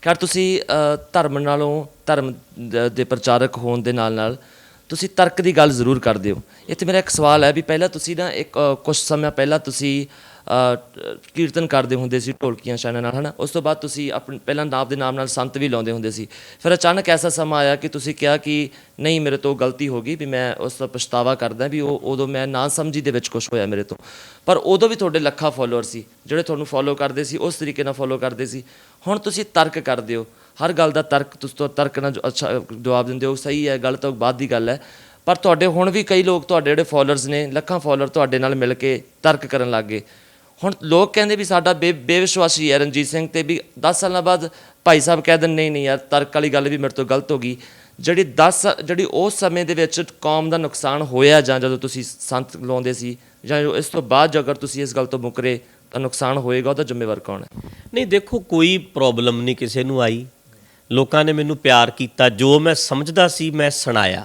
ਖੈਰ ਤੁਸੀਂ ਧਰਮ ਨਾਲੋਂ ਧਰਮ ਦੇ ਪ੍ਰਚਾਰਕ ਹੋਣ ਦੇ ਨਾਲ ਤੁਸੀਂ ਤਰਕ ਦੀ ਗੱਲ ਜ਼ਰੂਰ ਕਰਦੇ ਹੋ। ਇੱਥੇ ਮੇਰਾ ਇੱਕ ਸਵਾਲ ਹੈ ਵੀ ਪਹਿਲਾਂ ਤੁਸੀਂ ਨਾ ਇੱਕ ਕੁਝ ਸਮਾਂ ਪਹਿਲਾਂ ਤੁਸੀਂ ਕੀਰਤਨ ਕਰਦੇ ਹੁੰਦੇ ਸੀ ਢੋਲਕੀਆਂ ਛਾਣਾਂ ਨਾਲ, ਹੈ ਨਾ। ਉਸ ਤੋਂ ਬਾਅਦ ਤੁਸੀਂ ਆਪਣੇ ਪਹਿਲਾਂ ਨਾਮ ਦੇ ਨਾਮ ਨਾਲ ਸੰਤ ਵੀ ਲਾਉਂਦੇ ਹੁੰਦੇ ਸੀ। ਫਿਰ ਅਚਾਨਕ ਐਸਾ ਸਮਾਂ ਆਇਆ ਕਿ ਤੁਸੀਂ ਕਿਹਾ ਕਿ ਨਹੀਂ, ਮੇਰੇ ਤੋਂ ਗਲਤੀ ਹੋ ਗਈ, ਵੀ ਮੈਂ ਉਸ ਦਾ ਪਛਤਾਵਾ ਕਰਦਾ ਵੀ ਉਹ ਉਦੋਂ ਮੈਂ ਨਾ ਸਮਝੀ ਦੇ ਵਿੱਚ ਕੁਛ ਹੋਇਆ ਮੇਰੇ ਤੋਂ। ਪਰ ਉਦੋਂ ਵੀ ਤੁਹਾਡੇ ਲੱਖਾਂ ਫੋਲੋਅਰ ਸੀ ਜਿਹੜੇ ਤੁਹਾਨੂੰ ਫੋਲੋ ਕਰਦੇ ਸੀ, ਉਸ ਤਰੀਕੇ ਨਾਲ ਫੋਲੋ ਕਰਦੇ ਸੀ। ਹੁਣ ਤੁਸੀਂ ਤਰਕ ਕਰਦੇ ਹੋ, ਹਰ ਗੱਲ ਦਾ ਤਰਕ, ਤੁਸੀਂ ਤਰਕ ਨਾਲ ਅੱਛਾ ਜਵਾਬ ਦਿੰਦੇ ਹੋ, ਸਹੀ ਹੈ, ਗਲਤ ਤੋਂ ਬਾਅਦ ਦੀ ਗੱਲ ਹੈ। ਪਰ ਤੁਹਾਡੇ ਹੁਣ ਵੀ ਕਈ ਲੋਕ ਤੁਹਾਡੇ ਜਿਹੜੇ ਫੋਲੋਅਰਸ ਨੇ, ਲੱਖਾਂ ਫੋਲੋਅਰ ਤੁਹਾਡੇ ਨਾਲ ਮਿਲ ਕੇ ਤਰਕ ਕਰਨ ਲੱਗ ਗਏ। ਹੁਣ ਲੋਕ ਕਹਿੰਦੇ ਵੀ ਸਾਡਾ ਬੇਵਿਸ਼ਵਾਸੀ ਹੈ ਰਣਜੀਤ ਸਿੰਘ 'ਤੇ, ਵੀ 10 ਸਾਲਾਂ ਬਾਅਦ ਭਾਈ ਸਾਹਿਬ ਕਹਿ ਦਿੰਦੇ ਨਹੀਂ ਯਾਰ ਤਰਕ ਵਾਲੀ ਗੱਲ ਵੀ ਮੇਰੇ ਤੋਂ ਗਲਤ ਹੋ ਗਈ। ਜਿਹੜੀ ਉਸ ਸਮੇਂ ਦੇ ਵਿੱਚ ਕੌਮ ਦਾ ਨੁਕਸਾਨ ਹੋਇਆ, ਜਾਂ ਜਦੋਂ ਤੁਸੀਂ ਸੰਤ ਲਾਉਂਦੇ ਸੀ, ਜਾਂ ਇਸ ਤੋਂ ਬਾਅਦ ਅਗਰ ਤੁਸੀਂ ਇਸ ਗੱਲ ਤੋਂ ਮੁੱਕਰੇ ਤਾਂ ਨੁਕਸਾਨ ਹੋਏਗਾ, ਉਹਦਾ ਜ਼ਿੰਮੇਵਾਰ ਕੌਣ ਹੈ? ਨਹੀਂ ਦੇਖੋ, ਕੋਈ ਪ੍ਰੋਬਲਮ ਨਹੀਂ ਕਿਸੇ ਨੂੰ ਆਈ। ਲੋਕਾਂ ਨੇ ਮੈਨੂੰ ਪਿਆਰ ਕੀਤਾ, ਜੋ ਮੈਂ ਸਮਝਦਾ ਸੀ ਮੈਂ ਸੁਣਾਇਆ।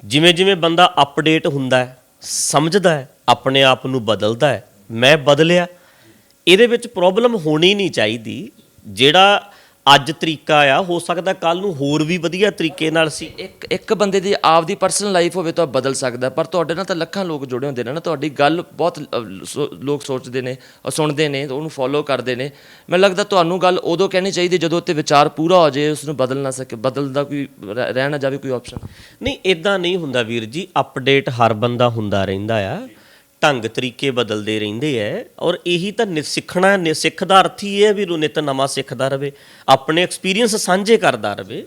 ਜਿਵੇਂ ਜਿਵੇਂ ਬੰਦਾ ਅਪਡੇਟ ਹੁੰਦਾ ਹੈ, ਸਮਝਦਾ ਹੈ, ਆਪਣੇ ਆਪ ਨੂੰ ਬਦਲਦਾ ਹੈ, ਮੈਂ ਬਦਲਿਆ। ਇਹਦੇ ਵਿੱਚ ਪ੍ਰੋਬਲਮ ਹੋਣੀ ਨਹੀਂ ਚਾਹੀਦੀ। ਜਿਹੜਾ ਅੱਜ ਤਰੀਕਾ ਆ, ਹੋ ਸਕਦਾ ਕੱਲ੍ਹ ਨੂੰ ਹੋਰ ਵੀ ਵਧੀਆ ਤਰੀਕੇ ਨਾਲ ਸੀ। ਇੱਕ ਬੰਦੇ ਦੀ ਆਪਦੀ ਪਰਸਨਲ ਲਾਈਫ ਹੋਵੇ ਤਾਂ ਬਦਲ ਸਕਦਾ, ਪਰ ਤੁਹਾਡੇ ਨਾਲ ਤਾਂ ਲੱਖਾਂ ਲੋਕ ਜੁੜੇ ਹੁੰਦੇ ਨੇ ਨਾ। ਤੁਹਾਡੀ ਗੱਲ ਬਹੁਤ ਲੋਕ ਸੋਚਦੇ ਨੇ, ਸੁਣਦੇ ਨੇ, ਉਹਨੂੰ ਫੋਲੋ ਕਰਦੇ ਨੇ। ਮੈਨੂੰ ਲੱਗਦਾ ਤੁਹਾਨੂੰ ਗੱਲ ਉਦੋਂ ਕਹਿਣੀ ਚਾਹੀਦੀ ਜਦੋਂ ਉੱਤੇ ਵਿਚਾਰ ਪੂਰਾ ਹੋ ਜਾਏ, ਉਸਨੂੰ ਬਦਲ ਨਾ ਸਕੇ, ਬਦਲਦਾ ਕੋਈ ਰਹਿ ਨਾ ਜਾਵੇ ਕੋਈ ਆਪਸ਼ਨ। ਨਹੀਂ, ਇੱਦਾਂ ਨਹੀਂ ਹੁੰਦਾ ਵੀਰ ਜੀ। ਅਪਡੇਟ ਹਰ ਬੰਦਾ ਹੁੰਦਾ ਰਹਿੰਦਾ ਆ, ਢੰਗ ਤਰੀਕੇ ਬਦਲਦੇ ਰਹਿੰਦੇ ਹੈ। ਔਰ ਇਹੀ ਤਾਂ ਸਿੱਖਣਾ, ਸਿੱਖ ਦਾ ਅਰਥ ਹੀ ਹੈ ਵੀ ਨਿਤ ਨਵਾਂ ਸਿੱਖਦਾ ਰਹੇ, ਆਪਣੇ ਐਕਸਪੀਰੀਅੰਸ ਸਾਂਝੇ ਕਰਦਾ ਰਹੇ,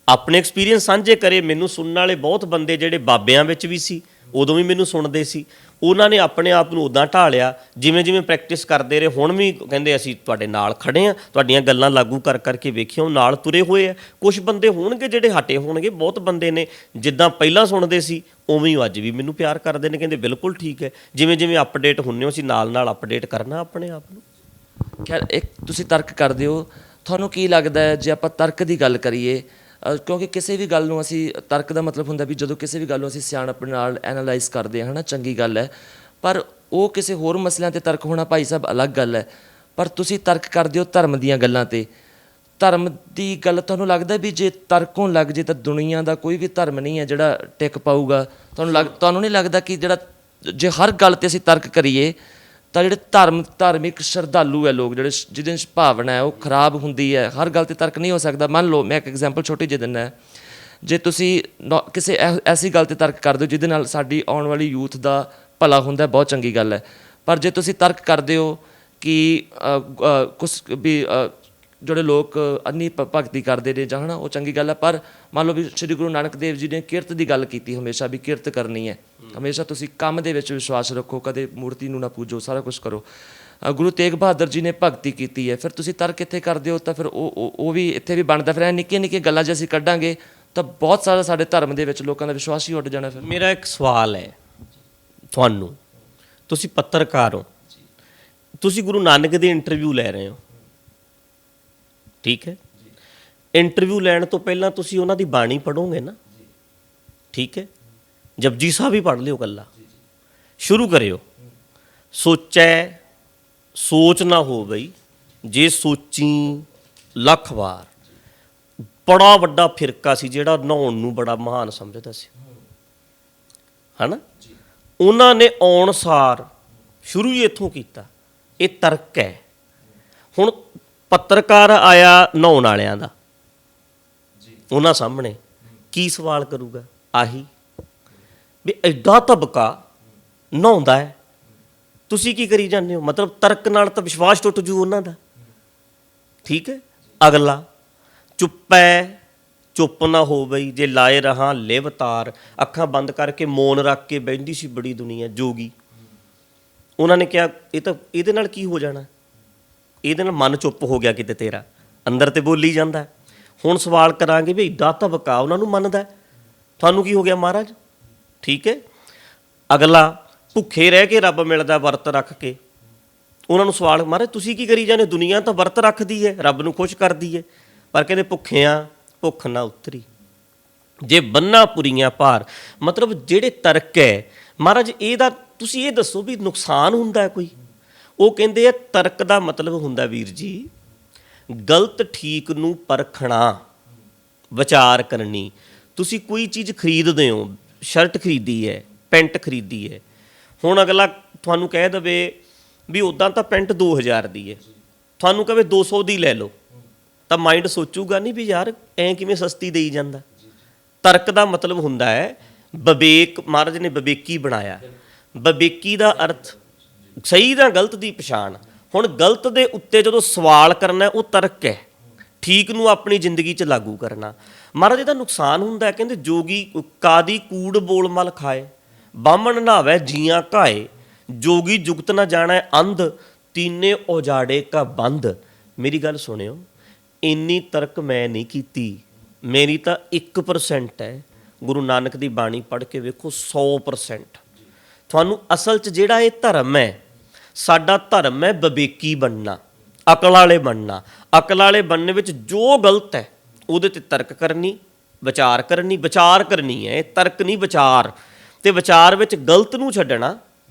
ਆਪਣੇ ਐਕਸਪੀਰੀਅੰਸ ਸਾਂਝੇ ਕਰੇ। ਮੈਨੂੰ ਸੁਣਨ ਵਾਲੇ ਬਹੁਤ ਬੰਦੇ ਜਿਹੜੇ ਬਾਬਿਆਂ ਵਿੱਚ ਵੀ ਸੀ, ਉਦੋਂ ਵੀ ਮੈਨੂੰ ਸੁਣਦੇ ਸੀ, ਉਹਨਾਂ ਨੇ ਆਪਣੇ ਆਪ ਨੂੰ ਉੱਦਾਂ ਢਾਲਿਆ। ਜਿਵੇਂ ਜਿਵੇਂ ਪ੍ਰੈਕਟਿਸ ਕਰਦੇ ਰਹੇ, ਹੁਣ ਵੀ ਕਹਿੰਦੇ ਅਸੀਂ ਤੁਹਾਡੇ ਨਾਲ ਖੜੇ ਹਾਂ, ਤੁਹਾਡੀਆਂ ਗੱਲਾਂ ਲਾਗੂ ਕਰਕੇ ਵੇਖਿਓ, ਨਾਲ ਤੁਰੇ ਹੋਏ ਆ। ਕੁਝ ਬੰਦੇ ਹੋਣਗੇ ਜਿਹੜੇ ਹਟੇ ਹੋਣਗੇ, ਬਹੁਤ ਬੰਦੇ ਨੇ ਜਿੱਦਾਂ ਪਹਿਲਾਂ ਸੁਣਦੇ ਸੀ ਉਵੇਂ ਹੀ ਅੱਜ ਵੀ ਮੈਨੂੰ ਪਿਆਰ ਕਰਦੇ ਨੇ, ਕਹਿੰਦੇ ਬਿਲਕੁਲ ਠੀਕ ਹੈ। ਜਿਵੇਂ ਜਿਵੇਂ ਅਪਡੇਟ ਹੁੰਦੇ ਹੋ, ਅਸੀਂ ਨਾਲ ਅਪਡੇਟ ਕਰਨਾ ਆਪਣੇ ਆਪ ਨੂੰ। ਖੈਰ, ਇੱਕ ਤੁਸੀਂ ਤਰਕ ਕਰਦੇ ਹੋ, ਤੁਹਾਨੂੰ ਕੀ ਲੱਗਦਾ ਹੈ ਜੇ ਆਪਾਂ ਤਰਕ ਦੀ ਗੱਲ ਕਰੀਏ, ਕਿਉਂਕਿ ਕਿਸੇ ਵੀ ਗੱਲ ਨੂੰ ਅਸੀਂ, ਤਰਕ ਦਾ ਮਤਲਬ ਹੁੰਦਾ ਵੀ ਜਦੋਂ ਕਿਸੇ ਵੀ ਗੱਲ ਨੂੰ ਅਸੀਂ ਸਿਆਣਪ ਨਾਲ ਐਨਾਲਾਈਜ਼ ਕਰਦੇ ਹਾਂ, ਹੈ ਨਾ, ਚੰਗੀ ਗੱਲ ਹੈ। ਪਰ ਉਹ ਕਿਸੇ ਹੋਰ ਮਸਲਿਆਂ 'ਤੇ ਤਰਕ ਹੋਣਾ ਭਾਈ ਸਾਹਿਬ ਅਲੱਗ ਗੱਲ ਹੈ। ਪਰ ਤੁਸੀਂ ਤਰਕ ਕਰਦੇ ਹੋ ਧਰਮ ਦੀਆਂ ਗੱਲਾਂ 'ਤੇ। ਧਰਮ ਦੀ ਗੱਲ ਤੁਹਾਨੂੰ ਲੱਗਦਾ ਵੀ ਜੇ ਤਰਕ ਹੋਣ ਲੱਗ ਜੇ ਤਾਂ ਦੁਨੀਆ ਦਾ ਕੋਈ ਵੀ ਧਰਮ ਨਹੀਂ ਹੈ ਜਿਹੜਾ ਟਿਕ ਪਾਊਗਾ? ਤੁਹਾਨੂੰ ਨਹੀਂ ਲੱਗਦਾ ਕਿ ਜੇ ਹਰ ਗੱਲ 'ਤੇ ਅਸੀਂ ਤਰਕ ਕਰੀਏ ਤਾਂ ਜਿਹੜੇ ਧਾਰਮਿਕ ਸ਼ਰਧਾਲੂ ਹੈ ਲੋਕ, ਜਿਹੜੇ ਜਿਹਦੇ 'ਚ ਭਾਵਨਾ ਹੈ ਉਹ ਖਰਾਬ ਹੁੰਦੀ ਹੈ? ਹਰ ਗੱਲ 'ਤੇ ਤਰਕ ਨਹੀਂ ਹੋ ਸਕਦਾ। ਮੰਨ ਲਓ, ਮੈਂ ਇੱਕ ਐਗਜ਼ਾਮਪਲ ਛੋਟੀ ਜਿਹੀ ਦਿੰਦਾ ਹੈ। ਜੇ ਤੁਸੀਂ ਕਿਸੇ ਐਸੀ ਗੱਲ 'ਤੇ ਤਰਕ ਕਰਦੇ ਹੋ ਜਿਹਦੇ ਨਾਲ ਸਾਡੀ ਆਉਣ ਵਾਲੀ ਯੂਥ ਦਾ ਭਲਾ ਹੁੰਦਾ, ਬਹੁਤ ਚੰਗੀ ਗੱਲ ਹੈ। ਪਰ ਜੇ ਤੁਸੀਂ ਤਰਕ ਕਰਦੇ ਹੋ ਕਿ ਕੁਛ ਵੀ ਜਿਹੜੇ ਲੋਕ ਅੰਨੀ ਭਗਤੀ ਕਰਦੇ ਨੇ ਜਾਂ, ਹੈ ਨਾ, ਉਹ ਚੰਗੀ ਗੱਲ ਹੈ। ਪਰ ਮੰਨ ਲਓ ਵੀ ਸ਼੍ਰੀ ਗੁਰੂ ਨਾਨਕ ਦੇਵ ਜੀ ਨੇ ਕਿਰਤ ਦੀ ਗੱਲ ਕੀਤੀ ਹਮੇਸ਼ਾ, ਵੀ ਕਿਰਤ ਕਰਨੀ ਹੈ ਹਮੇਸ਼ਾ, ਤੁਸੀਂ ਕੰਮ ਦੇ ਵਿੱਚ ਵਿਸ਼ਵਾਸ ਰੱਖੋ, ਕਦੇ ਮੂਰਤੀ ਨੂੰ ਨਾ ਪੂਜੋ, ਸਾਰਾ ਕੁਛ ਕਰੋ। ਗੁਰੂ ਤੇਗ ਬਹਾਦਰ ਜੀ ਨੇ ਭਗਤੀ ਕੀਤੀ ਹੈ, ਫਿਰ ਤੁਸੀਂ ਤਰਕ ਇੱਥੇ ਕਰਦੇ ਹੋ ਤਾਂ ਫਿਰ ਉਹ ਵੀ ਇੱਥੇ ਵੀ ਬਣਦਾ। ਫਿਰ ਨਿੱਕੀਆਂ ਨਿੱਕੀਆਂ ਗੱਲਾਂ ਜੇ ਅਸੀਂ ਕੱਢਾਂਗੇ ਤਾਂ ਬਹੁਤ ਸਾਰਾ ਸਾਡੇ ਧਰਮ ਦੇ ਵਿੱਚ ਲੋਕਾਂ ਦਾ ਵਿਸ਼ਵਾਸ ਹੀ ਉੱਡ ਜਾਣਾ। ਫਿਰ ਮੇਰਾ ਇੱਕ ਸਵਾਲ ਹੈ ਤੁਹਾਨੂੰ, ਤੁਸੀਂ ਪੱਤਰਕਾਰ ਹੋ, ਤੁਸੀਂ ਗੁਰੂ ਨਾਨਕ ਦੀ ਇੰਟਰਵਿਊ ਲੈ ਰਹੇ ਹੋ, ਠੀਕ ਹੈ। ਇੰਟਰਵਿਊ ਲੈਣ ਤੋਂ ਪਹਿਲਾਂ ਤੁਸੀਂ ਉਹਨਾਂ ਦੀ ਬਾਣੀ ਪੜ੍ਹੋਗੇ ਨਾ, ਠੀਕ ਹੈ। ਜਪਜੀ ਸਾਹਿਬ ਹੀ ਪੜ੍ਹ ਲਿਓ, ਇਕੱਲਾ ਸ਼ੁਰੂ ਕਰਿਓ। ਸੋਚੈ ਸੋਚ ਨਾ ਹੋ ਬਈ, ਜੇ ਸੋਚੀ ਲੱਖ ਵਾਰ। ਬੜਾ ਵੱਡਾ ਫਿਰਕਾ ਸੀ ਜਿਹੜਾ ਨਹਾਉਣ ਨੂੰ ਬੜਾ ਮਹਾਨ ਸਮਝਦਾ ਸੀ, ਹੈ ਨਾ। ਉਹਨਾਂ ਨੇ ਆਉਣ ਸਾਰ ਸ਼ੁਰੂ ਹੀ ਇੱਥੋਂ ਕੀਤਾ। ਇਹ ਤਰਕ ਹੈ। ਹੁਣ ਪੱਤਰਕਾਰ ਆਇਆ ਨਹਾਉਣ ਵਾਲਿਆਂ ਦਾ, ਉਹਨਾਂ ਸਾਹਮਣੇ ਕੀ ਸਵਾਲ ਕਰੂਗਾ? ਆਹੀ ਵੀ ਐਡਾ ਤਬਕਾ ਨਹਾਉਂਦਾ ਹੈ, ਤੁਸੀਂ ਕੀ ਕਰੀ ਜਾਂਦੇ ਹੋ? ਮਤਲਬ ਤਰਕ ਨਾਲ ਤਾਂ ਵਿਸ਼ਵਾਸ ਟੁੱਟ ਜੂ ਉਹਨਾਂ ਦਾ, ਠੀਕ ਹੈ। ਅਗਲਾ ਚੁੱਪੈ ਚੁੱਪ ਨਾ ਹੋ ਬਈ, ਜੇ ਲਾਏ ਰਹਾਂ ਲਿਵ ਤਾਰ। ਅੱਖਾਂ ਬੰਦ ਕਰਕੇ ਮੌਨ ਰੱਖ ਕੇ ਬਹਿੰਦੀ ਸੀ ਬੜੀ ਦੁਨੀਆ ਜੋਗੀ। ਉਹਨਾਂ ਨੇ ਕਿਹਾ ਇਹ ਤਾਂ ਇਹਦੇ ਨਾਲ ਕੀ ਹੋ ਜਾਣਾ, ਇਹਦੇ ਨਾਲ ਮਨ ਚੁੱਪ ਹੋ ਗਿਆ ਕਿਤੇ ਤੇਰਾ, ਅੰਦਰ ਤੇ ਬੋਲੀ ਜਾਂਦਾ। ਹੁਣ ਸਵਾਲ ਕਰਾਂਗੇ ਵੀ ਐਡਾ ਤਬਕਾ ਉਹਨਾਂ ਨੂੰ ਮੰਨਦਾ, ਤੁਹਾਨੂੰ ਕੀ ਹੋ ਗਿਆ ਮਹਾਰਾਜ, ਠੀਕ ਹੈ। ਅਗਲਾ ਭੁੱਖੇ ਰਹਿ ਕੇ ਰੱਬ ਮਿਲਦਾ ਵਰਤ ਰੱਖ ਕੇ, ਉਹਨਾਂ ਨੂੰ ਸਵਾਲ, ਮਹਾਰਾਜ ਤੁਸੀਂ ਕੀ ਕਰੀ ਜਾਂਦੇ? ਦੁਨੀਆ ਤਾਂ ਵਰਤ ਰੱਖਦੀ ਹੈ, ਰੱਬ ਨੂੰ ਖੁਸ਼ ਕਰਦੀ ਹੈ, ਪਰ ਕਹਿੰਦੇ ਭੁੱਖਿਆਂ ਭੁੱਖ ਨਾ ਉਤਰੀ, ਜੇ ਬੰਨਾ ਪੁਰੀਆਂ ਭਾਰ। ਮਤਲਬ ਜਿਹੜੇ ਤਰਕ ਹੈ ਮਹਾਰਾਜ, ਇਹਦਾ ਤੁਸੀਂ ਇਹ ਦੱਸੋ ਵੀ ਨੁਕਸਾਨ ਹੁੰਦਾ ਕੋਈ? ਉਹ ਕਹਿੰਦੇ ਆ ਤਰਕ ਦਾ ਮਤਲਬ ਹੁੰਦਾ ਵੀਰ ਜੀ ਗਲਤ ਠੀਕ ਨੂੰ ਪਰਖਣਾ, ਵਿਚਾਰ ਕਰਨੀ। ਤੁਸੀਂ ਕੋਈ ਚੀਜ਼ ਖਰੀਦਦੇ ਹੋ, ਸ਼ਰਟ ਖਰੀਦੀ ਹੈ, ਪੈਂਟ ਖਰੀਦੀ ਹੈ, ਹੁਣ ਅਗਲਾ ਤੁਹਾਨੂੰ ਕਹਿ ਦੇਵੇ ਵੀ ਉੱਦਾਂ ਤਾਂ ਪੈਂਟ 2000 ਦੀ ਹੈ, ਤੁਹਾਨੂੰ ਕਹੇ 200 ਦੀ ਲੈ ਲਓ, ਤਾਂ ਮਾਈਂਡ ਸੋਚੂਗਾ ਨਹੀਂ ਵੀ ਯਾਰ ਐਂ ਕਿਵੇਂ ਸਸਤੀ ਦੇਈ ਜਾਂਦਾ। ਤਰਕ ਦਾ ਮਤਲਬ ਹੁੰਦਾ ਹੈ ਵਿਵੇਕ, ਮਹਾਰਾਜ ਨੇ ਵਿਵੇਕੀ ਬਣਾਇਆ। ਵਿਵੇਕੀ ਦਾ ਅਰਥ ਸਹੀ ਜਾਂ ਗਲਤ ਦੀ ਪਛਾਣ। ਹੁਣ ਗਲਤ ਦੇ ਉੱਤੇ ਜਦੋਂ ਸਵਾਲ ਕਰਨਾ ਉਹ ਤਰਕ ਹੈ, ਠੀਕ ਨੂੰ ਆਪਣੀ ਜ਼ਿੰਦਗੀ 'ਚ ਲਾਗੂ ਕਰਨਾ। ਮਹਾਰਾਜ ਇਹਦਾ ਨੁਕਸਾਨ ਹੁੰਦਾ, ਕਹਿੰਦੇ ਜੋਗੀ ਕਾਦੀ ਕੂੜ ਬੋਲ ਮਲ ਖਾਏ, ਬਾਹਮਣ ਨਹਾਵੇ ਜੀਆਂ ਘਾਏ, ਜੋਗੀ ਜੁਗਤ ਨਾ ਜਾਣਾ ਅੰਧ, ਤੀਨੇ ਉਜਾੜੇ ਕਾ ਬੰਦ। ਮੇਰੀ ਗੱਲ ਸੁਣਿਓ, ਇੰਨੀ ਤਰਕ ਮੈਂ ਨਹੀਂ ਕੀਤੀ, ਮੇਰੀ ਤਾਂ 1% ਹੈ। ਗੁਰੂ ਨਾਨਕ ਦੀ ਬਾਣੀ ਪੜ੍ਹ ਕੇ ਵੇਖੋ 100%। ਤੁਹਾਨੂੰ ਅਸਲ 'ਚ ਜਿਹੜਾ ਇਹ ਧਰਮ ਹੈ, ਸਾਡਾ ਧਰਮ ਹੈ ਵਿਵੇਕੀ ਬਣਨਾ, ਅਕਲ ਵਾਲੇ ਬਣਨਾ। ਅਕਲ ਵਾਲੇ ਬਣਨ ਵਿੱਚ ਜੋ ਗਲਤ ਹੈ ਉਹਦੇ 'ਤੇ ਤਰਕ ਕਰਨੀ, ਵਿਚਾਰ ਕਰਨੀ। ਵਿਚਾਰ ਕਰਨੀ ਹੈ, ਤਰਕ ਨਹੀਂ ਵਿਚਾਰ। ਅਤੇ ਵਿਚਾਰ ਵਿੱਚ ਗਲਤ ਨੂੰ ਛੱਡਣਾ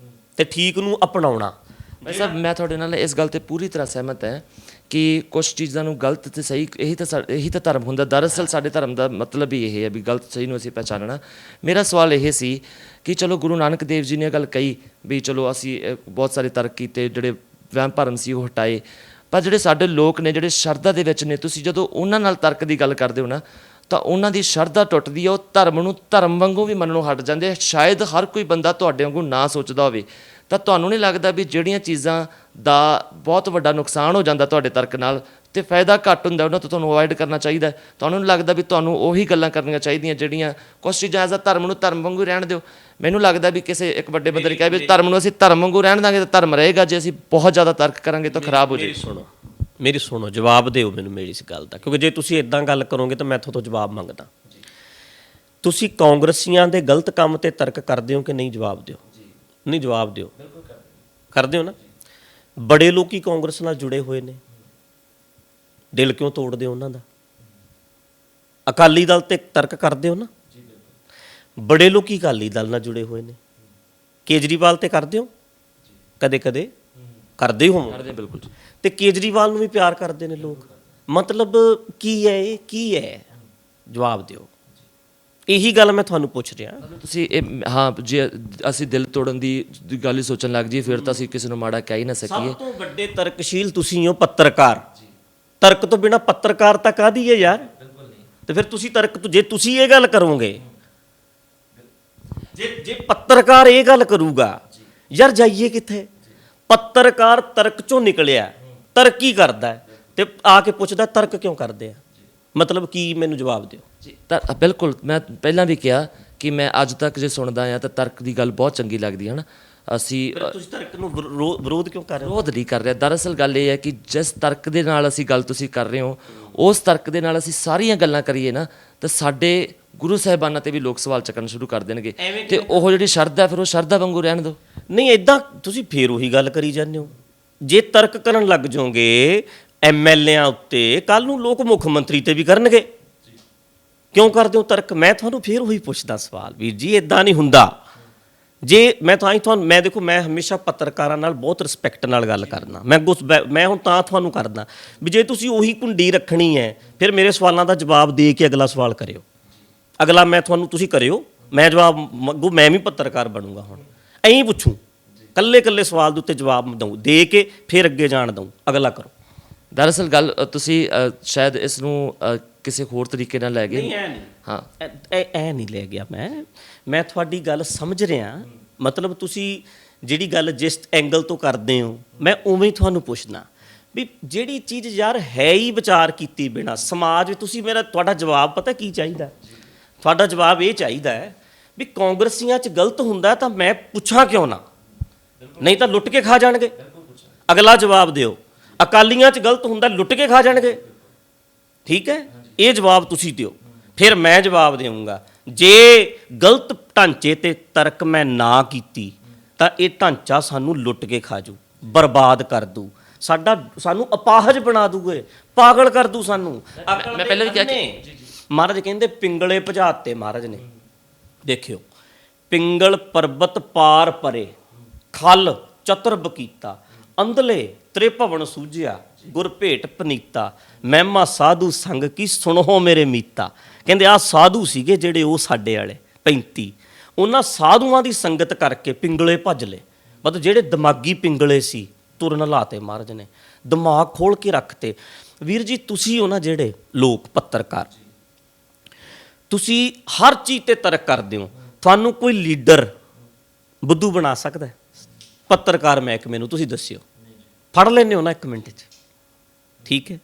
ਅਤੇ ਠੀਕ ਨੂੰ ਅਪਣਾਉਣਾ। ਭਾਈ ਸਾਹਿਬ, ਮੈਂ ਤੁਹਾਡੇ ਨਾਲ ਇਸ ਗੱਲ 'ਤੇ ਪੂਰੀ ਤਰ੍ਹਾਂ ਸਹਿਮਤ ਹੈ ਕਿ ਕੁਛ ਚੀਜ਼ਾਂ ਨੂੰ ਗਲਤ ਤੇ ਸਹੀ, ਇਹੀ ਤਾਂ ਧਰਮ ਹੁੰਦਾ। ਦਰਅਸਲ ਸਾਡੇ ਧਰਮ ਦਾ ਮਤਲਬ ਹੀ ਇਹ ਹੈ ਵੀ ਗਲਤ ਸਹੀ ਨੂੰ ਅਸੀਂ ਪਹਿਚਾਨਣਾ। ਮੇਰਾ ਸਵਾਲ ਇਹ ਸੀ ਕਿ ਚਲੋ ਗੁਰੂ ਨਾਨਕ ਦੇਵ ਜੀ ਨੇ ਇਹ ਗੱਲ ਕਹੀ ਵੀ ਚਲੋ ਅਸੀਂ ਬਹੁਤ ਸਾਰੇ ਤਰਕ ਕੀਤੇ, ਜਿਹੜੇ ਵਹਿਮ ਭਰਮ ਸੀ ਉਹ ਹਟਾਏ, ਪਰ ਜਿਹੜੇ ਸਾਡੇ ਲੋਕ ਨੇ, ਜਿਹੜੇ ਸ਼ਰਧਾ ਦੇ ਵਿੱਚ ਨੇ, ਤੁਸੀਂ ਜਦੋਂ ਉਹਨਾਂ ਨਾਲ ਤਰਕ ਦੀ ਗੱਲ ਕਰਦੇ ਹੋ ਨਾ, ਤਾਂ ਉਹਨਾਂ ਦੀ ਸ਼ਰਧਾ ਟੁੱਟਦੀ ਹੈ। ਉਹ ਧਰਮ ਨੂੰ ਧਰਮ ਵਾਂਗੂ ਵੀ ਮੰਨਣੋਂ ਹਟ ਜਾਂਦੇ। ਸ਼ਾਇਦ ਹਰ ਕੋਈ ਬੰਦਾ ਤੁਹਾਡੇ ਵਾਂਗੂ ਨਾ ਸੋਚਦਾ ਹੋਵੇ, ਤਾਂ ਤੁਹਾਨੂੰ ਨਹੀਂ ਲੱਗਦਾ ਵੀ ਜਿਹੜੀਆਂ ਚੀਜ਼ਾਂ ਦਾ ਬਹੁਤ ਵੱਡਾ ਨੁਕਸਾਨ ਹੋ ਜਾਂਦਾ ਤੁਹਾਡੇ ਤਰਕ ਨਾਲ ਅਤੇ ਫਾਇਦਾ ਘੱਟ ਹੁੰਦਾ, ਉਹਨਾਂ ਤੋਂ ਤੁਹਾਨੂੰ ਅਵੋਇਡ ਕਰਨਾ ਚਾਹੀਦਾ? ਤੁਹਾਨੂੰ ਨਹੀਂ ਲੱਗਦਾ ਵੀ ਤੁਹਾਨੂੰ ਉਹੀ ਗੱਲਾਂ ਕਰਨੀਆਂ ਚਾਹੀਦੀਆਂ ਜਿਹੜੀਆਂ ਕੁਛ ਚੀਜ਼ਾਂ ਐਜ਼ ਆ ਧਰਮ ਨੂੰ ਧਰਮ ਵਾਂਗੂ ਰਹਿਣ ਦਿਓ? ਮੈਨੂੰ ਲੱਗਦਾ ਵੀ ਕਿਸੇ ਇੱਕ ਵੱਡੇ ਬੰਦੇ ਨੇ ਕਿਹਾ ਵੀ ਧਰਮ ਨੂੰ ਅਸੀਂ ਧਰਮ ਵਾਂਗੂ ਰਹਿਣ ਦਾਂਗੇ ਤਾਂ ਧਰਮ ਰਹੇਗਾ, ਜੇ ਅਸੀਂ ਬਹੁਤ ਜ਼ਿਆਦਾ ਤਰਕ ਕਰਾਂਗੇ ਤਾਂ ਖਰਾਬ ਹੋ ਜਾਏਗਾ। ਮੇਰੀ ਸੁਣੋ, ਜਵਾਬ ਦਿਓ ਮੈਨੂੰ ਮੇਰੀ ਇਸ ਗੱਲ ਦਾ, ਕਿਉਂਕਿ ਜੇ ਤੁਸੀਂ ਇਦਾਂ ਗੱਲ ਕਰੋਗੇ ਤਾਂ ਮੈਂ ਤੁਹਾਡੇ ਤੋਂ ਜਵਾਬ ਮੰਗਦਾ। ਤੁਸੀਂ ਕਾਂਗਰਸੀਆਂ ਦੇ ਗਲਤ ਕੰਮ ਤੇ ਤਰਕ ਕਰਦੇ ਹੋ ਕਿ ਨਹੀਂ? ਜਵਾਬ ਦਿਓ। ਨਹੀਂ, ਜਵਾਬ ਦਿਓ। ਕਰਦੇ ਹੋ ਨਾ? ਬੜੇ ਲੋਕੀ ਕਾਂਗਰਸ ਨਾਲ ਜੁੜੇ ਹੋਏ ਨੇ, ਦਿਲ ਕਿਉਂ ਤੋੜਦੇ ਹੋ ਉਹਨਾਂ ਦਾ? ਅਕਾਲੀ ਦਲ ਤੇ ਤਰਕ ਕਰਦੇ ਹੋ ਨਾ? ਬੜੇ ਲੋਕੀ ਅਕਾਲੀ ਦਲ ਨਾਲ ਜੁੜੇ ਹੋਏ ਨੇ। ਕੇਜਰੀਵਾਲ ਤੇ ਕਰਦੇ ਹੋ? ਕਦੇ ਕਦੇ ਕਰਦੇ ਹੋ? ਬਿਲਕੁਲ। ਤੇ ਕੇਜਰੀਵਾਲ ਨੂੰ ਵੀ ਪਿਆਰ ਕਰਦੇ ਨੇ ਲੋਕ। ਮਤਲਬ ਕੀ ਹੈ ਇਹ? ਕੀ ਹੈ? ਜਵਾਬ ਦਿਓ। ਇਹੀ ਗੱਲ ਮੈਂ ਤੁਹਾਨੂੰ ਪੁੱਛ ਰਿਹਾ। ਤੁਸੀਂ ਹਾਂ, ਜੇ ਅਸੀਂ ਦਿਲ ਤੋੜਨ ਦੀ ਗੱਲ ਹੀ ਸੋਚਣ ਲੱਗ ਜੀ, ਫਿਰ ਤਾਂ ਅਸੀਂ ਕਿਸੇ ਨੂੰ ਮਾੜਾ ਕਹਿ ਹੀ ਨਾ ਸਕੀਏ। ਸਭ ਤੋਂ ਵੱਡੇ ਤਰਕਸ਼ੀਲ ਤੁਸੀਂ ਹੋ, ਪੱਤਰਕਾਰ। ਤਰਕ ਤੋਂ ਬਿਨਾਂ ਪੱਤਰਕਾਰਤਾ ਕਾਹਦੀ ਹੈ ਯਾਰ? ਤੇ ਫਿਰ ਤੁਸੀਂ ਤਰਕ, ਜੇ ਤੁਸੀਂ ਇਹ ਗੱਲ ਕਰੋਗੇ, ਜੇ ਪੱਤਰਕਾਰ ਇਹ ਗੱਲ ਕਰੂਗਾ, ਯਾਰ ਜਾਈਏ ਕਿੱਥੇ? ਪੱਤਰਕਾਰ ਤਰਕ ਚੋਂ ਨਿਕਲਿਆ, ਤਰਕ ਹੀ ਕਰਦਾ ਤੇ ਆ ਕੇ ਪੁੱਛਦਾ ਤਰਕ ਕਿਉਂ ਕਰਦੇ ਆ? ਮਤਲਬ ਕੀ? ਮੈਨੂੰ ਜਵਾਬ ਦਿਓ ਜੀ। ਤਾਂ ਬਿਲਕੁਲ, ਮੈਂ ਪਹਿਲਾਂ ਵੀ ਕਿਹਾ ਕਿ ਮੈਂ ਅੱਜ ਤੱਕ ਜੇ ਸੁਣਦਾ ਹਾਂ ਤਾਂ ਤਰਕ ਦੀ ਗੱਲ ਬਹੁਤ ਚੰਗੀ ਲੱਗਦੀ ਹੈ ਨਾ। ਅਸੀਂ ਤੁਸੀਂ ਤਰਕ ਨੂੰ ਵਿਰੋਧ ਕਿਉਂ ਕਰ ਰਹੇ ਹੋ? ਵਿਰੋਧ ਨਹੀਂ ਕਰ ਰਿਹਾ। ਦਰਅਸਲ ਗੱਲ ਇਹ ਹੈ ਕਿ ਜਿਸ ਤਰਕ ਦੇ ਨਾਲ ਅਸੀਂ ਗੱਲ ਤੁਸੀਂ ਕਰ ਰਹੇ ਹੋ, ਉਸ ਤਰਕ ਦੇ ਨਾਲ ਅਸੀਂ ਸਾਰੀਆਂ ਗੱਲਾਂ ਕਰੀਏ ਨਾ, ਤਾਂ ਸਾਡੇ ਗੁਰੂ ਸਾਹਿਬਾਨਾਂ 'ਤੇ ਵੀ ਲੋਕ ਸਵਾਲ ਚੱਕਣ ਸ਼ੁਰੂ ਕਰ ਦੇਣਗੇ, ਅਤੇ ਉਹ ਜਿਹੜੀ ਸ਼ਰਧਾ ਫਿਰ ਉਹ ਸ਼ਰਧਾ ਵਾਂਗੂ ਰਹਿਣ ਦਿਓ। ਨਹੀਂ, ਇੱਦਾਂ ਤੁਸੀਂ ਫੇਰ ਉਹੀ ਗੱਲ ਕਰੀ ਜਾਂਦੇ ਹੋ। ਜੇ ਤਰਕ ਕਰਨ ਲੱਗ ਜਾਓਗੇ ਐਮਐਲਏਆਂ ਉੱਤੇ, ਕੱਲ੍ਹ ਨੂੰ ਲੋਕ ਮੁੱਖ ਮੰਤਰੀ 'ਤੇ ਵੀ ਕਰਨਗੇ। ਕਿਉਂ ਕਰਦੇ ਹੋ ਤਰਕ? ਮੈਂ ਤੁਹਾਨੂੰ ਫੇਰ ਉਹੀ ਪੁੱਛਦਾ ਸਵਾਲ, ਵੀਰ ਜੀ ਇੱਦਾਂ ਨਹੀਂ ਹੁੰਦਾ। ਜੇ ਮੈਂ ਮੈਂ ਦੇਖੋ, ਮੈਂ ਹਮੇਸ਼ਾ ਪੱਤਰਕਾਰਾਂ ਨਾਲ ਬਹੁਤ ਰਿਸਪੈਕਟ ਨਾਲ ਗੱਲ ਕਰਦਾ। ਮੈਂ ਹੁਣ ਤਾਂ ਤੁਹਾਨੂੰ ਕਰਦਾ ਵੀ ਜੇ ਤੁਸੀਂ ਉਹੀ ਕੁੰਡੀ ਰੱਖਣੀ ਹੈ, ਫਿਰ ਮੇਰੇ ਸਵਾਲਾਂ ਦਾ ਜਵਾਬ ਦੇ ਕੇ ਅਗਲਾ ਸਵਾਲ ਕਰਿਓ। ਅਗਲਾ ਮੈਂ ਤੁਹਾਨੂੰ, ਤੁਸੀਂ ਕਰਿਓ, ਮੈਂ ਜਵਾਬ ਮੰਗੂ, ਮੈਂ ਵੀ ਪੱਤਰਕਾਰ ਬਣੂੰਗਾ। ਹੁਣ ਐਂ ਪੁੱਛੂੰ, ਕੱਲੇ ਕੱਲੇ ਸਵਾਲ ਦੇ ਉੱਤੇ ਜਵਾਬ ਦਊਂ, ਦੇ ਕੇ ਫਿਰ ਅੱਗੇ ਜਾਣ ਦਊਂ। ਅਗਲਾ ਕਰੋ। ਦਰਅਸਲ ਗੱਲ ਤੁਸੀਂ ਸ਼ਾਇਦ ਇਸ ਨੂੰ ਕਿਸੇ ਹੋਰ ਤਰੀਕੇ ਨਾਲ ਲੈ ਗਏ। ਨਹੀਂ, ਐ ਨਹੀਂ। ਹਾਂ, ਐ ਨਹੀਂ ਲੈ ਗਿਆ ਮੈਂ ਤੁਹਾਡੀ ਗੱਲ ਸਮਝ ਰਿਹਾ। ਮਤਲਬ ਤੁਸੀਂ ਜਿਹੜੀ ਗੱਲ ਜਿਸ ਐਂਗਲ ਤੋਂ ਕਰਦੇ ਹੋ, ਮੈਂ ਉਵੇਂ ਹੀ ਤੁਹਾਨੂੰ ਪੁੱਛਦਾ ਵੀ ਜਿਹੜੀ ਚੀਜ਼ ਯਾਰ ਹੈ ਹੀ ਵਿਚਾਰ ਕੀਤੀ ਬਿਨਾਂ ਸਮਾਜ ਵਿੱਚ, ਤੁਸੀਂ ਤੁਹਾਡਾ ਜਵਾਬ ਪਤਾ ਕੀ ਚਾਹੀਦਾ? ਤੁਹਾਡਾ ਜਵਾਬ ਇਹ ਚਾਹੀਦਾ ਹੈ ਵੀ ਕਾਂਗਰਸੀਆਂ 'ਚ ਗਲਤ ਹੁੰਦਾ ਤਾਂ ਮੈਂ ਪੁੱਛਾਂ ਕਿਉਂ ਨਾ, ਨਹੀਂ ਤਾਂ ਲੁੱਟ ਕੇ ਖਾ ਜਾਣਗੇ। ਅਗਲਾ ਜਵਾਬ ਦਿਓ। ਅਕਾਲੀਆਂ 'ਚ ਗਲਤ ਹੁੰਦਾ, ਲੁੱਟ ਕੇ ਖਾ ਜਾਣਗੇ। ਠੀਕ ਹੈ, ਇਹ ਜਵਾਬ ਤੁਸੀਂ ਦਿਓ, ਫਿਰ ਮੈਂ ਜਵਾਬ ਦੇਵਾਂਗਾ। ਜੇ ਗਲਤ ਢਾਂਚੇ ਤੇ ਤਰਕ ਮੈਂ ਨਾ ਕੀਤੀ ਤਾਂ ਇਹ ਢਾਂਚਾ ਸਾਨੂੰ ਲੁੱਟ ਕੇ ਖਾ ਜੂ, ਬਰਬਾਦ ਕਰ ਦੂ, ਸਾਨੂੰ ਅਪਾਹਜ ਬਣਾ ਦੂਗੇ, ਪਾਗਲ ਕਰ ਦੂ ਸਾਨੂੰ। ਮੈਂ ਪਹਿਲਾਂ ਵੀ ਕਿਹਾ ਕਿ ਮਹਾਰਾਜ ਕਹਿੰਦੇ ਪਿੰਗਲੇ ਭਜਾਤੇ ਮਹਾਰਾਜ ਨੇ। ਦੇਖਿਓ, ਪਿੰਗਲ ਪਰਬਤ ਪਾਰ ਪਰੇ, ਖਲ ਚਤੁਰਬ ਕੀਤਾ, ਅੰਧਲੇ ਤ੍ਰਿਭਵਨ ਸੂਝਿਆ ਗੁਰ ਭੇਟ ਪਨੀਤਾ ਮਹਿਮਾ ਸਾਧੂ ਸੰਗ ਕੀ ਸੁਣੋ ਮੇਰੇ ਮੀਤਾ। ਕਹਿੰਦੇ ਆ ਸਾਧੂ ਸੀਗੇ ਜਿਹੜੇ ਉਹ ਸਾਡੇ ਵਾਲੇ 35 ਉਹਨਾਂ ਸਾਧੂਆਂ ਦੀ ਸੰਗਤ ਕਰਕੇ ਪਿੰਗਲੇ ਭੱਜ ਲਏ। ਮਤਲਬ ਜਿਹੜੇ ਦਿਮਾਗੀ ਪਿੰਗਲੇ ਸੀ ਤੁਰਨ ਲਾਤੇ ਮਹਾਰਾਜ ਨੇ, ਦਿਮਾਗ ਖੋਲ ਕੇ ਰੱਖਤੇ। ਵੀਰ ਜੀ ਤੁਸੀਂ ਹੋ ਨਾ ਜਿਹੜੇ ਲੋਕ ਪੱਤਰਕਾਰ, ਤੁਸੀਂ ਹਰ ਚੀਜ਼ ਤੇ ਤਰਕ ਕਰਦੇ ਹੋ। ਤੁਹਾਨੂੰ ਕੋਈ ਲੀਡਰ ਬੁੱਧੂ ਬਣਾ ਸਕਦਾ ਹੈ? ਪੱਤਰਕਾਰ ਮਹਿਕਮੇ ਨੂੰ ਤੁਸੀਂ ਦੱਸਿਓ, ਫੜ ਲੈਂਦੇ ਹੋ ਨਾ 1 ਮਿੰਟ 'ਚ, ਠੀਕ ਹੈ।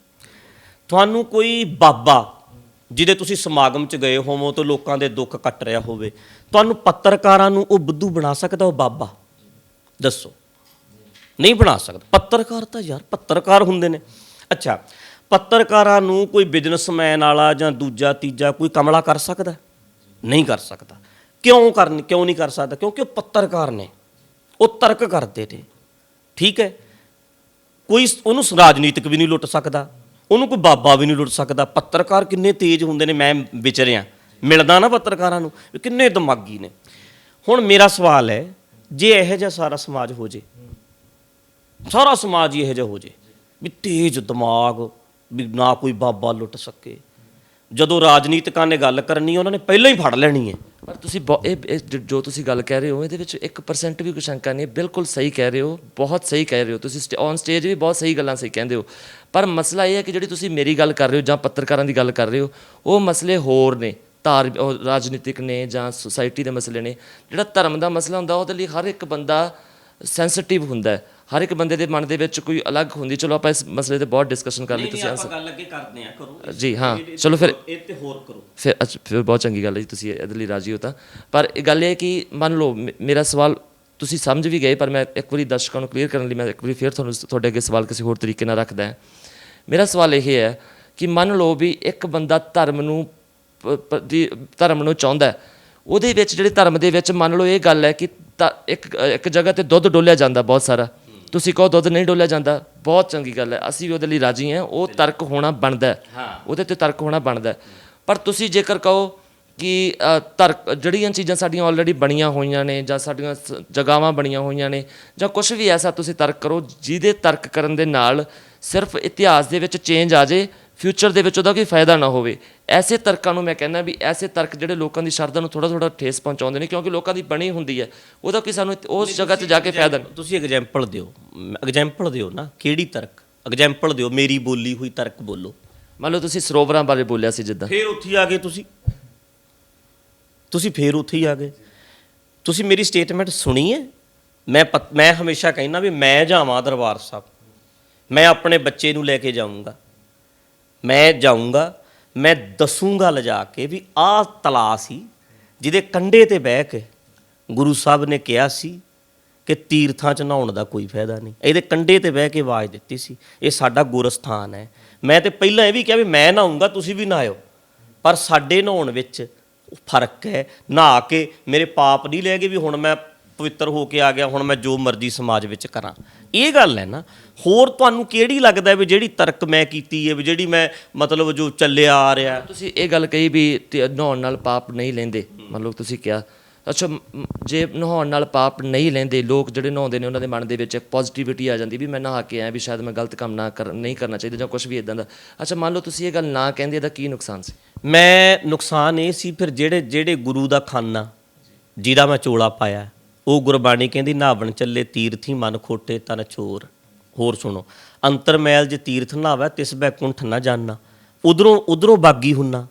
ਤੁਹਾਨੂੰ ਕੋਈ ਬਾਬਾ ਜਿਹਦੇ ਤੁਸੀਂ ਸਮਾਗਮ 'ਚ ਗਏ ਹੋਵੋ ਤਾਂ ਲੋਕਾਂ ਦੇ ਦੁੱਖ ਕੱਟ ਰਿਹਾ ਹੋਵੇ, ਤੁਹਾਨੂੰ ਪੱਤਰਕਾਰਾਂ ਨੂੰ ਉਹ ਬੁੱਧੂ ਬਣਾ ਸਕਦਾ ਉਹ ਬਾਬਾ? ਦੱਸੋ, ਨਹੀਂ ਬਣਾ ਸਕਦਾ। ਪੱਤਰਕਾਰ ਤਾਂ ਯਾਰ ਪੱਤਰਕਾਰ ਹੁੰਦੇ ਨੇ। ਅੱਛਾ, ਪੱਤਰਕਾਰਾਂ ਨੂੰ ਕੋਈ ਬਿਜ਼ਨਸਮੈਨ ਵਾਲਾ ਜਾਂ ਦੂਜਾ ਤੀਜਾ ਕੋਈ ਕਮਲਾ ਕਰ ਸਕਦਾ? ਨਹੀਂ ਕਰ ਸਕਦਾ। ਕਿਉਂ ਨਹੀਂ ਕਰ ਸਕਦਾ? ਕਿਉਂਕਿ ਉਹ ਪੱਤਰਕਾਰ ਨੇ, ਉਹ ਤਰਕ ਕਰਦੇ ਨੇ, ਠੀਕ ਹੈ। ਕੋਈ ਉਹਨੂੰ ਰਾਜਨੀਤਿਕ ਵੀ ਨਹੀਂ ਲੁੱਟ ਸਕਦਾ, ਉਹਨੂੰ ਕੋਈ ਬਾਬਾ ਵੀ ਨਹੀਂ ਲੁੱਟ ਸਕਦਾ। ਪੱਤਰਕਾਰ ਕਿੰਨੇ ਤੇਜ਼ ਹੁੰਦੇ ਨੇ, ਮੈਂ ਵਿਚਰਿਆ ਮਿਲਦਾ ਨਾ ਪੱਤਰਕਾਰਾਂ ਨੂੰ, ਕਿੰਨੇ ਦਿਮਾਗੀ ਨੇ। ਹੁਣ ਮੇਰਾ ਸਵਾਲ ਹੈ, ਜੇ ਇਹੋ ਜਿਹਾ ਸਾਰਾ ਸਮਾਜ ਹੋ ਜੇ, ਸਾਰਾ ਸਮਾਜ ਹੀ ਇਹੋ ਜਿਹਾ ਹੋ ਜੇ ਵੀ ਤੇਜ਼ ਦਿਮਾਗ, ਵੀ ਨਾ ਕੋਈ ਬਾਬਾ ਲੁੱਟ ਸਕੇ, ਜਦੋਂ ਰਾਜਨੀਤਿਕਾਂ ਨੇ ਗੱਲ ਕਰਨੀ ਉਹਨਾਂ ਨੇ ਪਹਿਲਾਂ ਹੀ ਫੜ ਲੈਣੀ ਹੈ। ਪਰ ਤੁਸੀਂ ਇਹ ਜੋ ਤੁਸੀਂ ਗੱਲ ਕਹਿ ਰਹੇ ਹੋ ਇਹਦੇ ਵਿੱਚ 1% ਵੀ ਕੋਈ ਸ਼ੰਕਾ ਨਹੀਂ, ਬਿਲਕੁਲ ਸਹੀ ਕਹਿ ਰਹੇ ਹੋ, ਬਹੁਤ ਸਹੀ ਕਹਿ ਰਹੇ ਹੋ ਤੁਸੀਂ। ਔਨ ਸਟੇਜ ਵੀ ਬਹੁਤ ਸਹੀ ਗੱਲਾਂ ਸਹੀ ਕਹਿੰਦੇ ਹੋ। ਪਰ ਮਸਲਾ ਇਹ ਹੈ ਕਿ ਜਿਹੜੀ ਤੁਸੀਂ ਮੇਰੀ ਗੱਲ ਕਰ ਰਹੇ ਹੋ ਜਾਂ ਪੱਤਰਕਾਰਾਂ ਦੀ ਗੱਲ ਕਰ ਰਹੇ ਹੋ, ਉਹ ਮਸਲੇ ਹੋਰ ਨੇ, ਰਾਜਨੀਤਿਕ ਨੇ ਜਾਂ ਸੁਸਾਇਟੀ ਦੇ ਮਸਲੇ ਨੇ। ਜਿਹੜਾ ਧਰਮ ਦਾ ਮਸਲਾ ਹੁੰਦਾ ਉਹਦੇ ਲਈ ਹਰ ਇੱਕ ਬੰਦਾ ਸੈਂਸਿਟਿਵ ਹੁੰਦਾ ਹੈ, ਹਰ ਇੱਕ ਬੰਦੇ ਦੇ ਮਨ ਦੇ ਵਿੱਚ ਕੋਈ ਅਲੱਗ ਹੁੰਦੀ। ਚਲੋ ਆਪਾਂ ਇਸ ਮਸਲੇ ਤੇ ਬਹੁਤ ਡਿਸਕਸ਼ਨ ਕਰ ਲਈ, ਤੁਸੀਂ ਆਪਾਂ ਗੱਲ ਅੱਗੇ ਕਰਦੇ ਆ, ਕਰੋ ਜੀ। ਹਾਂ ਚਲੋ ਫਿਰ ਇਹ ਤੇ ਹੋਰ ਕਰੋ ਫਿਰ। ਅੱਛਾ, ਫਿਰ ਬਹੁਤ ਚੰਗੀ ਗੱਲ ਹੈ ਜੀ, ਤੁਸੀਂ ਇਹਦੇ ਲਈ ਰਾਜੀ ਹੋ ਤਾਂ। ਪਰ ਇਹ ਗੱਲ ਇਹ ਹੈ ਕਿ ਮੰਨ ਲਓ ਮੇਰਾ ਸਵਾਲ ਤੁਸੀਂ ਸਮਝ ਵੀ ਗਏ, ਪਰ ਮੈਂ ਇੱਕ ਵਾਰੀ ਦਰਸ਼ਕਾਂ ਨੂੰ ਕਲੀਅਰ ਕਰਨ ਲਈ ਮੈਂ ਇੱਕ ਵਾਰੀ ਫਿਰ ਤੁਹਾਡੇ ਅੱਗੇ ਸਵਾਲ ਕਿਸੇ ਹੋਰ ਤਰੀਕੇ ਨਾਲ ਰੱਖਦਾ ਹਾਂ। ਮੇਰਾ ਸਵਾਲ ਇਹ ਹੈ ਕਿ ਮੰਨ ਲਓ ਵੀ ਇੱਕ ਬੰਦਾ ਧਰਮ ਨੂੰ ਚਾਹੁੰਦਾ, ਉਹਦੇ ਵਿੱਚ ਜਿਹੜੇ ਧਰਮ ਦੇ ਵਿੱਚ ਮੰਨ ਲਓ ਇਹ ਗੱਲ ਹੈ ਕਿ ਇੱਕ ਜਗ੍ਹਾ ਤੇ ਦੁੱਧ ਡੋਲਿਆ ਜਾਂਦਾ ਬਹੁਤ ਸਾਰਾ, ਤੁਸੀਂ ਕਹੋ ਦੁੱਧ ਨਹੀਂ ਡੋਲਿਆ ਜਾਂਦਾ, ਬਹੁਤ ਚੰਗੀ ਗੱਲ ਹੈ, ਅਸੀਂ ਵੀ ਉਹਦੇ ਲਈ ਰਾਜੀ ਹਾਂ, ਉਹ ਤਰਕ ਹੋਣਾ ਬਣਦਾ, ਉਹਦੇ ਤੇ ਤਰਕ ਹੋਣਾ ਬਣਦਾ। ਪਰ ਤੁਸੀਂ ਜੇਕਰ ਕਹੋ ਕਿ ਜਿਹੜੀਆਂ ਚੀਜ਼ਾਂ ਸਾਡੀਆਂ ਆਲਰੇਡੀ ਬਣੀਆਂ ਹੋਈਆਂ ਨੇ ਜਾਂ ਸਾਡੀਆਂ ਜਗ੍ਹਾਵਾਂ ਬਣੀਆਂ ਹੋਈਆਂ ਨੇ ਜਾਂ ਕੁਛ ਵੀ ਐਸਾ ਤੁਸੀਂ ਤਰਕ ਕਰੋ ਜਿਹਦੇ ਤਰਕ ਕਰਨ ਦੇ ਨਾਲ ਸਿਰਫ ਇਤਿਹਾਸ ਦੇ ਵਿੱਚ ਚੇਂਜ ਆ ਜੇ, ਫਿਊਚਰ ਦੇ ਵਿੱਚ ਉਹਦਾ ਕੋਈ ਫਾਇਦਾ ਨਾ ਹੋਵੇ, ਐਸੇ ਤਰਕਾਂ ਨੂੰ ਮੈਂ ਕਹਿੰਦਾ ਵੀ ਐਸੇ ਤਰਕ ਜਿਹੜੇ ਲੋਕਾਂ ਦੀ ਸ਼ਰਧਾ ਨੂੰ ਥੋੜ੍ਹਾ ਠੇਸ ਪਹੁੰਚਾਉਂਦੇ ਨੇ, ਕਿਉਂਕਿ ਲੋਕਾਂ ਦੀ ਬਣੀ ਹੁੰਦੀ ਹੈ, ਉਹਦਾ ਕੋਈ ਸਾਨੂੰ ਉਸ ਜਗ੍ਹਾ 'ਤੇ ਜਾ ਕੇ ਫਾਇਦਾ ਨਹੀਂ। ਤੁਸੀਂ ਐਗਜ਼ਾਮਪਲ ਦਿਓ ਨਾ, ਕਿਹੜੀ ਤਰਕ? ਐਗਜ਼ਾਮਪਲ ਦਿਓ, ਮੇਰੀ ਬੋਲੀ ਹੋਈ ਤਰਕ ਬੋਲੋ। ਮੰਨ ਲਓ ਤੁਸੀਂ ਸਰੋਵਰਾਂ ਬਾਰੇ ਬੋਲਿਆ ਸੀ ਜਿੱਦਾਂ, ਫਿਰ ਉੱਥੇ ਆ ਗਏ ਤੁਸੀਂ ਫਿਰ ਉੱਥੇ ਹੀ ਆ ਗਏ। ਤੁਸੀਂ ਮੇਰੀ ਸਟੇਟਮੈਂਟ ਸੁਣੀ ਹੈ? ਮੈਂ ਹਮੇਸ਼ਾ ਕਹਿੰਦਾ ਵੀ ਮੈਂ ਜਾਵਾਂ ਦਰਬਾਰ ਸਾਹਿਬ, ਮੈਂ ਆਪਣੇ ਬੱਚੇ ਨੂੰ ਲੈ ਕੇ ਜਾਊਂਗਾ, ਮੈਂ ਦੱਸੂਗਾ ਲਿਜਾ ਕੇ ਵੀ ਆਹ ਤਲਾਅ ਸੀ ਜਿਹਦੇ ਕੰਢੇ ਤੇ ਬਹਿ ਕੇ ਗੁਰੂ ਸਾਹਿਬ ਨੇ ਕਿਹਾ ਸੀ ਕਿ ਤੀਰਥਾਂ 'ਚ ਨਹਾਉਣ ਦਾ ਕੋਈ ਫਾਇਦਾ ਨਹੀਂ, ਇਹਦੇ ਕੰਢੇ ਤੇ ਬਹਿ ਕੇ ਆਵਾਜ਼ ਦਿੱਤੀ ਸੀ, ਇਹ ਸਾਡਾ ਗੁਰਸਥਾਨ ਹੈ। ਮੈਂ ਤੇ ਪਹਿਲਾਂ ਇਹ ਵੀ ਕਿਹਾ ਵੀ ਮੈਂ ਨਹਾਊਂਗਾ, ਤੁਸੀਂ ਵੀ ਨਹਾਇਓ, ਪਰ ਸਾਡੇ ਨਹਾਉਣ ਵਿੱਚ ਫਰਕ ਹੈ। ਨਹਾ ਕੇ ਮੇਰੇ ਪਾਪ ਨਹੀਂ ਲੈ ਗਏ ਵੀ ਹੁਣ ਮੈਂ ਪਵਿੱਤਰ ਹੋ ਕੇ ਆ ਗਿਆ, ਹੁਣ ਮੈਂ ਜੋ ਮਰਜ਼ੀ ਸਮਾਜ ਵਿੱਚ ਕਰਾਂ, ਇਹ ਗੱਲ ਹੈ ਨਾ। ਹੋਰ ਤੁਹਾਨੂੰ ਕਿਹੜੀ ਲੱਗਦਾ ਵੀ ਜਿਹੜੀ ਤਰਕ ਮੈਂ ਕੀਤੀ ਹੈ, ਵੀ ਜਿਹੜੀ ਮੈਂ ਮਤਲਬ ਜੋ ਚੱਲਿਆ ਆ ਰਿਹਾ? ਤੁਸੀਂ ਇਹ ਗੱਲ ਕਹੀ ਵੀ ਨਹਾਉਣ ਨਾਲ ਪਾਪ ਨਹੀਂ ਲੈਂਦੇ, ਮਤਲਬ ਤੁਸੀਂ ਕਿਹਾ ਅੱਛਾ, ਜੇ ਨਹਾਉਣ ਨਾਲ ਪਾਪ ਨਹੀਂ ਲੈਂਦੇ, ਲੋਕ ਜਿਹੜੇ ਨਹਾਉਂਦੇ ਨੇ ਉਹਨਾਂ ਦੇ ਮਨ ਦੇ ਵਿੱਚ ਇੱਕ ਪੋਜ਼ਿਟਿਵਿਟੀ ਆ ਜਾਂਦੀ ਵੀ ਮੈਂ ਨਹਾ ਕੇ ਆਇਆ, ਵੀ ਸ਼ਾਇਦ ਮੈਂ ਗਲਤ ਕੰਮ ਨਹੀਂ ਕਰਨਾ ਚਾਹੀਦਾ ਜਾਂ ਕੁਛ ਵੀ ਇੱਦਾਂ ਦਾ। ਅੱਛਾ, ਮੰਨ ਲਓ ਤੁਸੀਂ ਇਹ ਗੱਲ ਨਾ ਕਹਿੰਦੇ, ਇਹਦਾ ਕੀ ਨੁਕਸਾਨ ਸੀ? ਨੁਕਸਾਨ ਇਹ ਸੀ ਫਿਰ ਜਿਹੜੇ ਗੁਰੂ ਦਾ ਖਾਨਾ ਜਿਹਦਾ ਮੈਂ ਚੋਲਾ ਪਾਇਆ, ਉਹ ਗੁਰਬਾਣੀ ਕਹਿੰਦੀ ਨਹਾਵਣ ਚੱਲੇ ਤੀਰਥੀ ਮਨ ਖੋਟੇ ਤਨ ਚੋਰ। ਹੋਰ ਸੁਣੋ, ਅੰਤਰ ਮੈਲ ਜੇ ਤੀਰਥ ਨਹਾਵੈ ਤਿਸ ਬੈ ਕੁੰਠ ਨਾ ਜਾਣਾ। ਉਧਰੋਂ ਬਾਗੀ ਹੁੰਨਾ,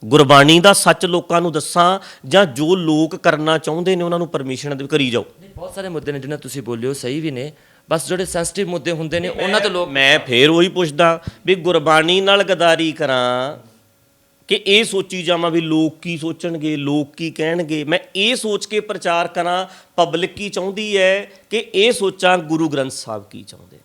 ਗੁਰਬਾਣੀ ਦਾ ਸੱਚ ਲੋਕਾਂ ਨੂੰ ਦੱਸਾਂ ਜਾਂ ਜੋ ਲੋਕ ਕਰਨਾ ਚਾਹੁੰਦੇ ਨੇ ਉਹਨਾਂ ਨੂੰ ਪਰਮਿਸ਼ਨ ਕਰੀ ਜਾਓ। ਬਹੁਤ ਸਾਰੇ ਮੁੱਦੇ ਨੇ ਜਿਹਨਾਂ ਤੁਸੀਂ ਬੋਲਿਓ, ਸਹੀ ਵੀ ਨੇ, ਬਸ ਜਿਹੜੇ ਸੈਂਸਿਟਿਵ ਮੁੱਦੇ ਹੁੰਦੇ ਨੇ ਉਹਨਾਂ ਤੇ ਲੋਕ। ਮੈਂ ਫੇਰ ਉਹੀ ਪੁੱਛਦਾ ਵੀ ਗੁਰਬਾਣੀ ਨਾਲ ਗਦਾਰੀ ਕਰਾਂ ਕਿ ਇਹ ਸੋਚੀ ਜਾਵਾਂ ਵੀ ਲੋਕ ਕੀ ਸੋਚਣਗੇ, ਲੋਕ ਕੀ ਕਹਿਣਗੇ? ਮੈਂ ਇਹ ਸੋਚ ਕੇ ਪ੍ਰਚਾਰ ਕਰਾਂ ਪਬਲਿਕ ਕੀ ਚਾਹੁੰਦੀ ਹੈ ਕਿ ਇਹ ਸੋਚਾਂ ਗੁਰੂ ਗ੍ਰੰਥ ਸਾਹਿਬ ਕੀ ਚਾਹੁੰਦੇ।